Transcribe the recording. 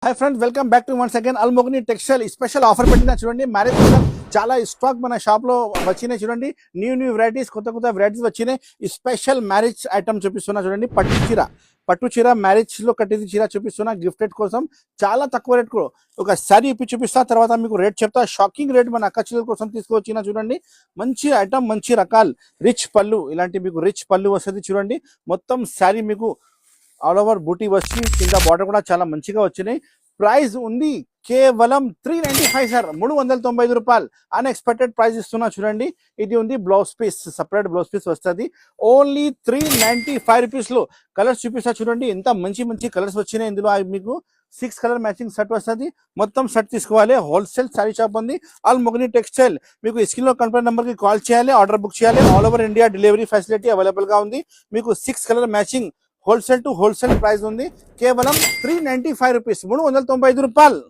hi friends welcome back to once again अलमोगनी textile special offer పెట్టిన చూడండి marriage season చాలా స్టాక్ మన షాప్ లో వచ్చినాయి చూడండి న్యూ వెరైటీస్ కొత్త వెరైటీస్ వచ్చినాయి ఈ స్పెషల్ మ్యారేజ్ ఐటమ్ చూపిస్తున్నా చూడండి పట్టు చీర మ్యారేజ్ లో కట్టేది చీర చూపిస్తున్నా గిఫ్టెడ్ కోసం చాలా తక్కువ రేట్ కు ఒక సారీ ఇప్పి చూపిస్తా తర్వాత మీకు రేట్ చెప్తా షాకింగ్ రేట్ మన అక్క చెల్లెల కోసం తీసుకొచ్చినా చూడండి మంచి ఐటమ్ మంచి రకాలు రిచ్ పళ్ళు ఇలాంటి మీకు రిచ్ పళ్ళు వస్తుంది చూడండి మొత్తం సారీ మీకు ఆల్ ఓవర్ బూటీ వచ్చి కింద బార్డర్ కూడా చాలా మంచిగా వచ్చినాయి ప్రైస్ ఉంది కేవలం 395 సార్ 395 రూపాయలు అన్ఎక్స్పెక్టెడ్ ప్రైస్ ఇస్తున్నా చూడండి ఇది ఉంది blouse piece separate blouse piece వస్తుంది ఓన్లీ 395 రూపీస్ లో కలర్స్ చూపిస్తా చూడండి ఎంత మంచి కలర్స్ వచ్చినాయి ఇందులో మీకు 6 కలర్ మ్యాచింగ్ సెట్ వస్తుంది మొత్తం సెట్ తీసుకోవాలి హోల్సేల్ సారీ షాప్ ఉంది అల్మోగని టెక్స్టైల్ మీకు స్క్రీన్ లో కనపడే నంబర్ కి కాల్ చేయాలి ఆర్డర్ బుక్ చేయాలి all over India delivery facility available గా ఉంది మీకు 6 colour matching wholesale to wholesale price ఉంది కేవలం 395 రూపీస్ 395 రూపాయలు